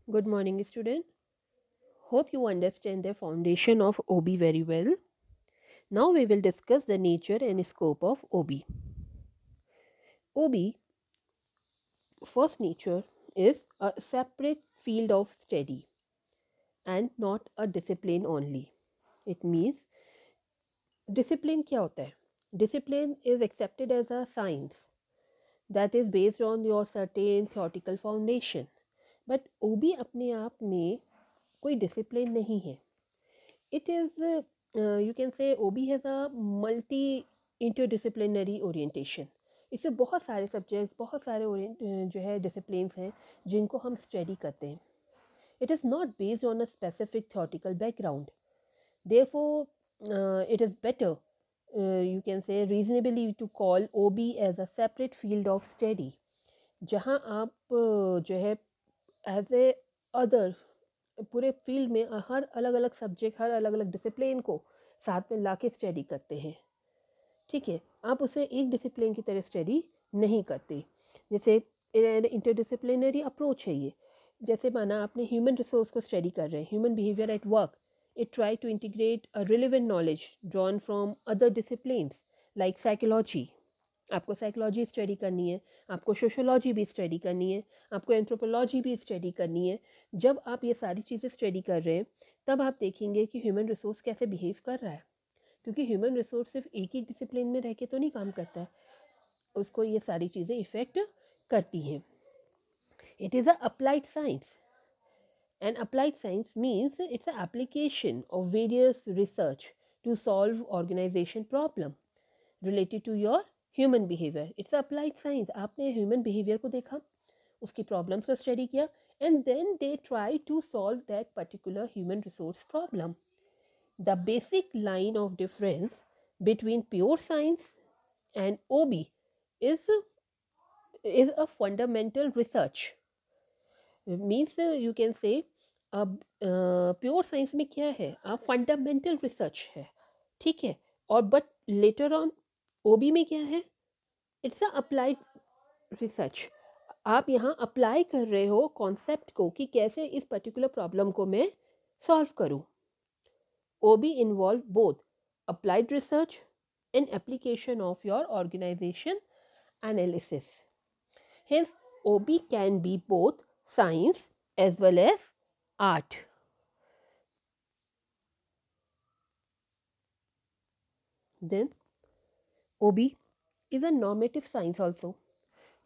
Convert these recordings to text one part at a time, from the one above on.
Good morning, student. Hope you understand the foundation of OB very well. Now we will discuss the nature and scope of OB. OB, first nature, is a separate field of study and not a discipline only. It means discipline क्या होता है? Discipline is accepted as a science that is based on your certain theoretical foundation. But OB अपने आप में कोई discipline नहीं है. It is, you can say, OB has a multi interdisciplinary orientation. इसमें बहुत सारे सब्जेक्ट्स, बहुत सारे जो है डिसिप्लिन्स हैं जिनको हम स्टडी करते हैं. It is not based on a specific theoretical background. Therefore, it is better, you can say, reasonably to call OB as a separate field of study. जहाँ आप जो है एज ए अदर पूरे फील्ड में हर अलग अलग सब्जेक्ट, हर अलग अलग डिसिप्लिन को साथ में ला के स्टडी करते हैं. ठीक है, आप उसे एक डिसिप्लिन की तरह स्टडी नहीं करते. जैसे इंटरडिसिप्लिनरी अप्रोच है ये. जैसे माना आपने ह्यूमन रिसोर्स को स्टडी कर रहे हैं, human behaviour at work. It try to integrate a relevant knowledge drawn from other disciplines like psychology. आपको साइकोलॉजी स्टडी करनी है, आपको सोशोलॉजी भी स्टडी करनी है, आपको एंथ्रोपोलॉजी भी स्टडी करनी है. जब आप ये सारी चीज़ें स्टडी कर रहे हैं तब आप देखेंगे कि ह्यूमन रिसोर्स कैसे बिहेव कर रहा है. क्योंकि ह्यूमन रिसोर्स सिर्फ एक ही डिसिप्लिन में रह के तो नहीं काम करता है, उसको ये सारी चीज़ें इफ़ेक्ट करती हैं. It is a applied science. And applied science means it's an application of various research to solve organization problem related to your human behavior. It's applied science. आपने human behavior को देखा, उसकी problems को study किया, and then they try to solve that particular human resource problem. The basic line of difference between pure science and OB is a fundamental research. It means you can say अब pure science में क्या है, आप fundamental research है, ठीक है. और but later on ओबी में क्या है, इट्स अ अप्लाइड रिसर्च. आप यहाँ अप्लाई कर रहे हो कॉन्सेप्ट को कि कैसे इस पर्टिकुलर प्रॉब्लम को मैं सॉल्व करूँ. OB involve both applied research and application of your organisation analysis. Hence, OB can be both science as well as art. Then, OB is a normative science also.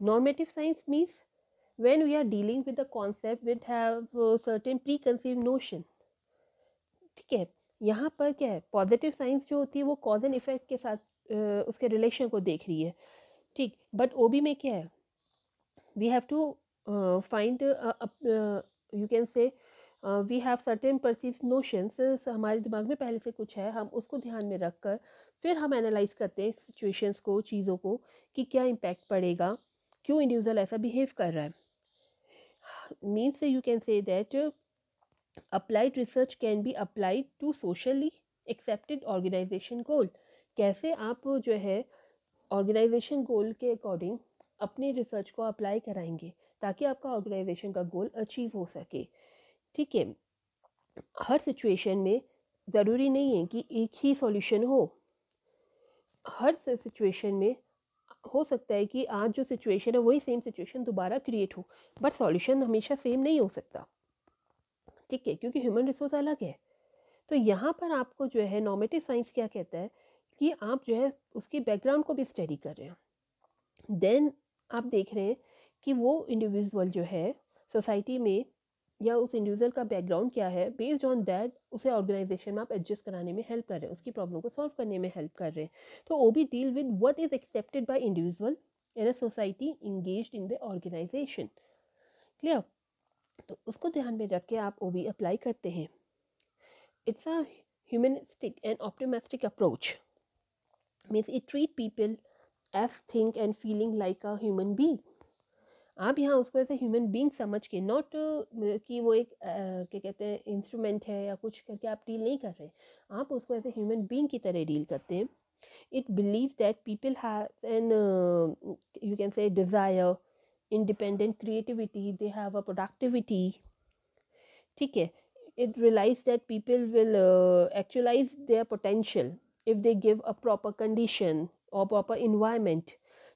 Normative science means when we are dealing with the concept which have certain preconceived notion. ठीक है, यहाँ पर क्या है, positive science जो होती है वो कॉज एंड इफेक्ट के साथ उसके रिलेशन को देख रही है. ठीक, बट ओबी में क्या है, we have to find you can say we have certain perceived notions. हमारे दिमाग में पहले से कुछ है, हम उसको ध्यान में रख कर फिर हम एनालाइज करते हैं सिचुएशंस को, चीज़ों को, कि क्या इम्पैक्ट पड़ेगा, क्यों इंडिविजुअल ऐसा बिहेव कर रहा है. Means you can say that applied research can be applied to socially accepted organisation goal. कैसे आप जो है ऑर्गेनाइजेशन गोल के अकॉर्डिंग अपनी रिसर्च को अप्लाई कराएंगे ताकि आपका ऑर्गेनाइजेशन का गोल अचीव हो सके. ठीक है, हर सिचुएशन में ज़रूरी नहीं है कि एक ही सॉल्यूशन हो. हर सिचुएशन में हो सकता है कि आज जो सिचुएशन है वही सेम सिचुएशन दोबारा क्रिएट हो, बट सॉल्यूशन हमेशा सेम नहीं हो सकता. ठीक है, क्योंकि ह्यूमन रिसोर्स अलग है. तो यहाँ पर आपको जो है नॉर्मेटिव साइंस क्या कहता है कि आप जो है उसकी बैकग्राउंड को भी स्टडी कर रहे हैं. देन आप देख रहे हैं कि वो इंडिविजुअल जो है सोसाइटी में, या उस इंडिविजुअल का बैकग्राउंड क्या है, बेस्ड ऑन दैट उसे ऑर्गेनाइजेशन में आप एडजस्ट कराने में हेल्प कर रहे हैं, उसकी प्रॉब्लम को सॉल्व करने में हेल्प कर रहे हैं. तो वो भी deal with what is accepted by individual in a society engaged in the organisation. Clear. तो उसको ध्यान में रख के आप वो भी अप्लाई करते हैं. It's a humanistic and optimistic approach. Means it treat people as think and feeling like a human being. आप यहाँ उसको ऐसे ह्यूमन बीइंग समझ के, नॉट कि वो एक क्या कहते हैं इंस्ट्रूमेंट है या कुछ करके आप डील नहीं कर रहे, आप उसको ऐसे ह्यूमन बीइंग की तरह डील करते हैं. It believe that people have an you can से desire, independent creativity, they have a productivity, ठीक है. It realized that people will actualize their potential if they give a proper condition or proper environment.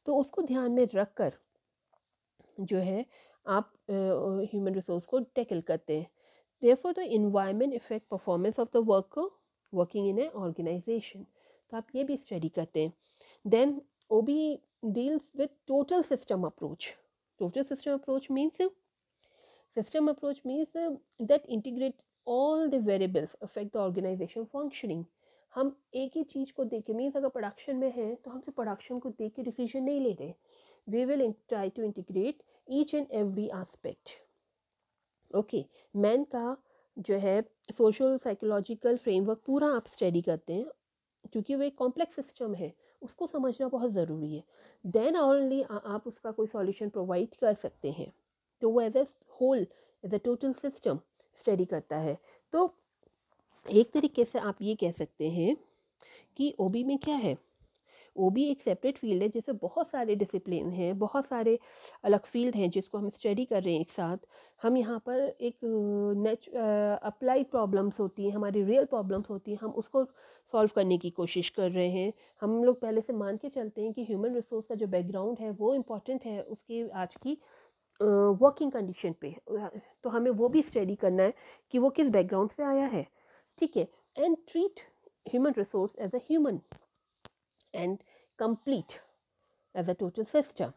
तो उसको ध्यान में रख कर जो है आप ह्यूमन रिसोर्स को टैकल करते हैं. Therefore the environment affect performance of the worker working in an organization. तो आप ये भी स्टडी करते हैं. Then OB deals with total system approach. Total system approach means that integrate all the variables affect the organization functioning. हम एक ही चीज़ को देख के मीन्स अगर प्रोडक्शन में है तो हम सिर्फ प्रोडक्शन को देख के डिसीजन नहीं ले रहे. We will try to integrate each and every aspect. Okay, man का जो है सोशल साइकोलॉजिकल फ्रेमवर्क पूरा आप स्टडी करते हैं क्योंकि वो एक कॉम्प्लेक्स सिस्टम है, उसको समझना बहुत ज़रूरी है. देन ओनली आप उसका कोई सॉल्यूशन प्रोवाइड कर सकते हैं. तो वो as a whole, as a total system study करता है. तो एक तरीके से आप ये कह सकते हैं कि ओबी में क्या है, ओबी एक सेपरेट फील्ड है जिसमें बहुत सारे डिसिप्लिन हैं, बहुत सारे अलग फील्ड हैं जिसको हम स्टडी कर रहे हैं एक साथ. हम यहाँ पर एक अप्लाइड प्रॉब्लम्स होती हैं, हमारी रियल प्रॉब्लम्स होती हैं, हम उसको सॉल्व करने की कोशिश कर रहे हैं. हम लोग पहले से मान के चलते हैं कि ह्यूमन रिसोर्स का जो बैकग्राउंड है वो इम्पॉर्टेंट है उसकी आज की वर्किंग कंडीशन पे. तो हमें वो भी स्टडी करना है कि वो किस बैकग्राउंड से आया है. ठीक है. And treat human resource as a human and complete as a total system.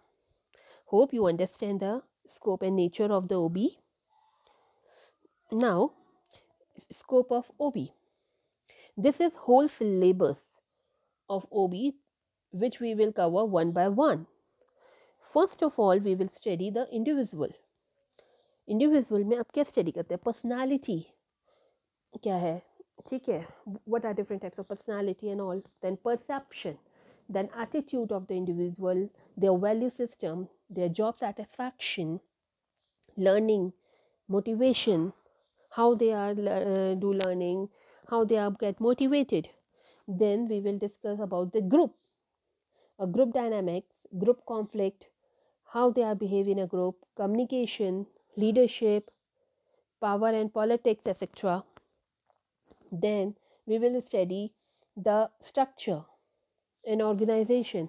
Hope you understand the scope and nature of the OB. Now, scope of OB. This is whole syllabus of OB which we will cover one by one. First of all, we will study the individual. Individual में आप क्या study करते हैं, personality क्या है, ठीक है, what are different types of personality and all. Then perception, then attitude of the individual, their value system, their job satisfaction, learning, motivation, how they are do learning, how they are get motivated. Then we will discuss about the group, a group dynamics, group conflict, how they are behave in a group, communication, leadership, power and politics, etc. Then we will study the structure an organisation,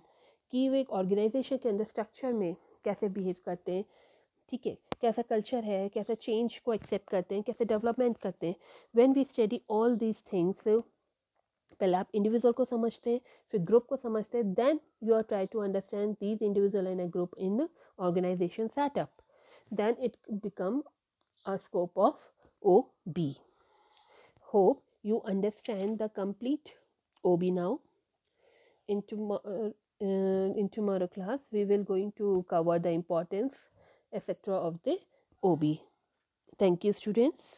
कि वो एक organisation के अंदर structure में कैसे behave करते हैं, ठीक है, कैसा कल्चर है, कैसे चेंज को एक्सेप्ट करते हैं, कैसे डेवलपमेंट करते हैं. When we study all these things, पहले आप इंडिविजुअल को समझते हैं, फिर ग्रुप को समझते हैं, then you are try to understand these individual in a group in the organisation setup. Then it become a scope of O B. Hope you understand the complete OB now. In tomorrow class we will going to cover the importance etc of the OB. Thank you students.